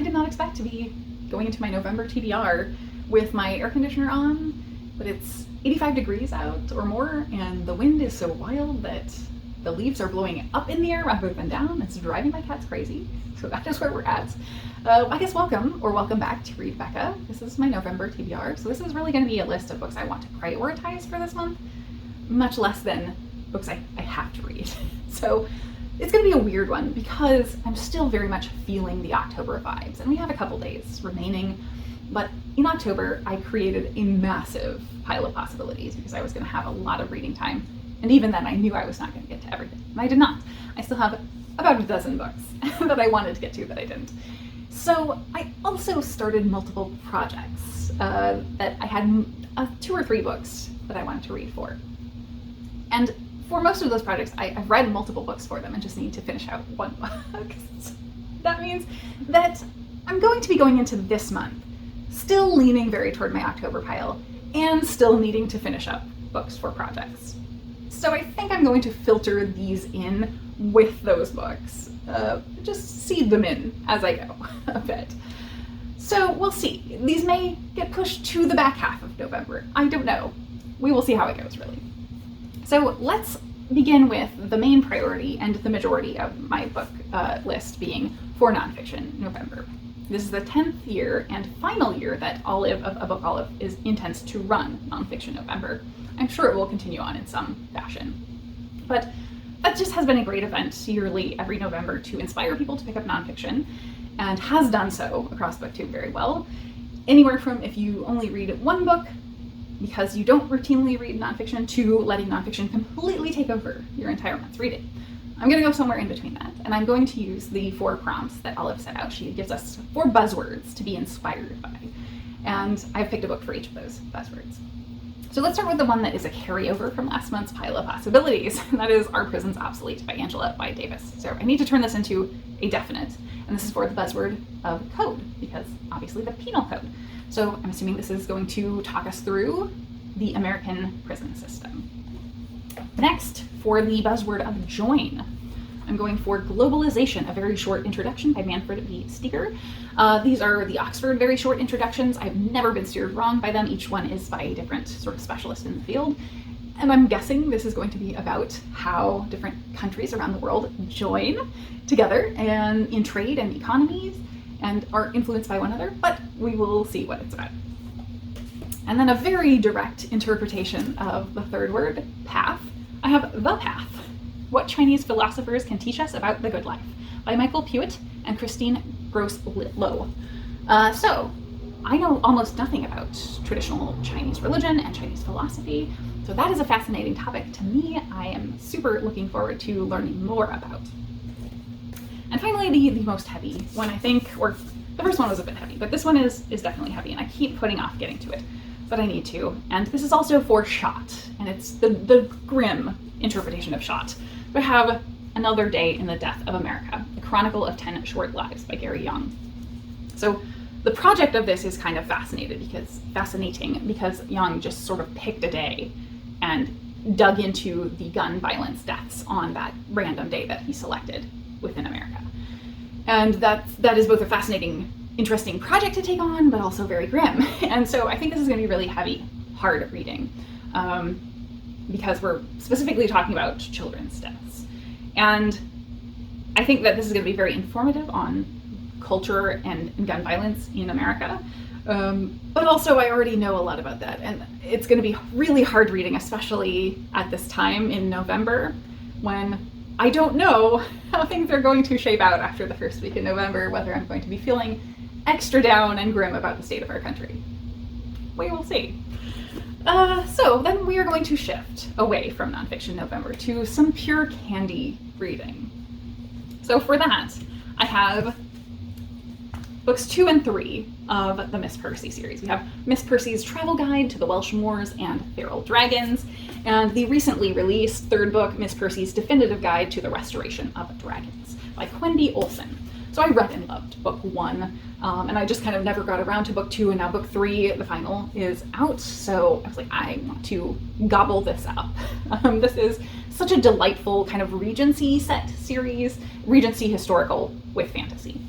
I did not expect to be going into my November TBR with my air conditioner on, but it's 85 degrees out or more, and the wind is so wild that the leaves are blowing up in the air rather than down. It's driving my cats crazy. So that is where we're at. I guess welcome back to Read Becca. This is my November TBR. So this is really going to be a list of books I want to prioritize for this month, much less than books I have to read. So it's going to be a weird one because I'm still very much feeling the October vibes, and we have a couple days remaining. But in October, I created a massive pile of possibilities because I was going to have a lot of reading time. And even then, I knew I was not going to get to everything. And I did not. I still have about a dozen books that I wanted to get to that I didn't. So I also started multiple projects that I had 2 or 3 books that I wanted to read for. And for most of those projects, I've read multiple books for them and just need to finish out one book. That means that I'm going to be going into this month still leaning very toward my October pile and still needing to finish up books for projects. So I think I'm going to filter these in with those books, just seed them in as I go a bit. So we'll see. These may get pushed to the back half of November. I don't know. We will see how it goes, really. So let's begin with the main priority and the majority of my book list being for nonfiction November. This is the 10th year and final year that A Book Olive intends to run Nonfiction November. I'm sure it will continue on in some fashion. But that just has been a great event yearly every November to inspire people to pick up nonfiction, and has done so across BookTube very well. Anywhere from if you only read one book because you don't routinely read nonfiction to letting nonfiction completely take over your entire month's reading. I'm going to go somewhere in between that, and I'm going to use the 4 prompts that Olive set out. She gives us 4 buzzwords to be inspired by, and I've picked a book for each of those buzzwords. So let's start with the one that is a carryover from last month's pile of possibilities, and that is Are Prisons Obsolete by Angela White Davis. So I need to turn this into a definite, and this is for the buzzword of code, because obviously the penal code. So I'm assuming this is going to talk us through the American prison system. Next, for the buzzword of join, I'm going for Globalization, a very short introduction by Manfred B. Steger. These are the Oxford very short introductions. I've never been steered wrong by them. Each one is by a different sort of specialist in the field. And I'm guessing this is going to be about how different countries around the world join together and in trade and economies and are influenced by one another, but we will see what it's about. And then a very direct interpretation of the third word, path. I have The Path, What Chinese Philosophers Can Teach Us About the Good Life by Michael Pewitt and Christine Gross-Low. So I know almost nothing about traditional Chinese religion and Chinese philosophy, so that is a fascinating topic to me. I am super looking forward to learning more about. And finally, the most heavy one, I think, or the first one was a bit heavy, but this one is definitely heavy, and I keep putting off getting to it, but I need to. And this is also for Shot, and it's the grim interpretation of Shot. We have Another Day in the Death of America, The Chronicle of 10 Short Lives by Gary Young. So the project of this is kind of fascinating because Young just sort of picked a day and dug into the gun violence deaths on that random day that he selected within America. And that is both a fascinating, interesting project to take on, but also very grim. And so I think this is going to be really heavy, hard reading, because we're specifically talking about children's deaths. And I think that this is going to be very informative on culture and gun violence in America. But also I already know a lot about that, and it's going to be really hard reading, especially at this time in November when I don't know how things are going to shape out after the first week in November, whether I'm going to be feeling extra down and grim about the state of our country. We will see. So then we are going to shift away from nonfiction November to some pure candy reading. So for that, I have books 2 and 3 of the Miss Percy series. We have Miss Percy's Travel Guide to the Welsh Moors and Feral Dragons, and the recently released third book, Miss Percy's Definitive Guide to the Restoration of Dragons by Quenby Olson. So I read and loved book 1, and I just kind of never got around to book 2, and now book 3, the final, is out, so I was like, I want to gobble this up. This is such a delightful kind of Regency set series, Regency historical with fantasy.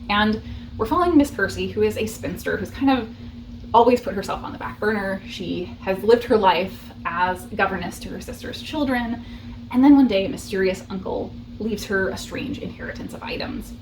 And we're following Miss Percy, who is a spinster who's kind of always put herself on the back burner. She has lived her life as governess to her sister's children, and then one day a mysterious uncle leaves her a strange inheritance of items.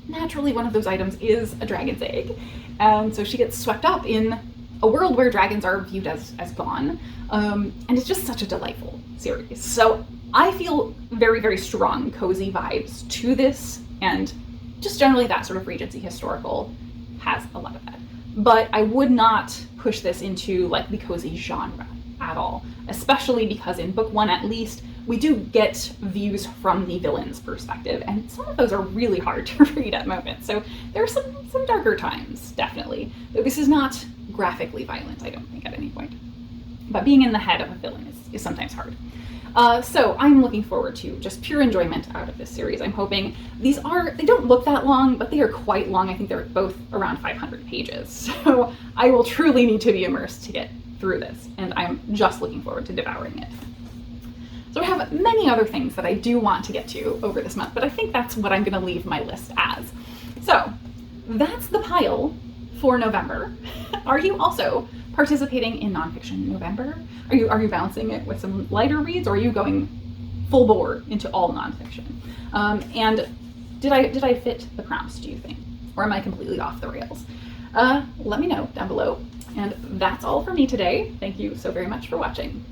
Naturally, one of those items is a dragon's egg, and so she gets swept up in a world where dragons are viewed as gone, and it's just such a delightful series. So I feel very, very strong cozy vibes to this, and just generally that sort of Regency historical has a lot of that. But I would not push this into like the cozy genre at all, especially because in book one at least, we do get views from the villain's perspective, and some of those are really hard to read at moments. So there are some darker times, definitely. Though this is not graphically violent, I don't think, at any point. But being in the head of a villain is sometimes hard. So I'm looking forward to just pure enjoyment out of this series. I'm hoping they don't look that long, but they are quite long. I think they're both around 500 pages. So I will truly need to be immersed to get through this, and I'm just looking forward to devouring it. So I have many other things that I do want to get to over this month, but I think that's what I'm going to leave my list as. So that's the pile for November. Are you also participating in nonfiction in November? Are you balancing it with some lighter reads, or are you going full bore into all nonfiction? And did I fit the prompts, do you think? Or am I completely off the rails? Let me know down below. And that's all for me today. Thank you so very much for watching.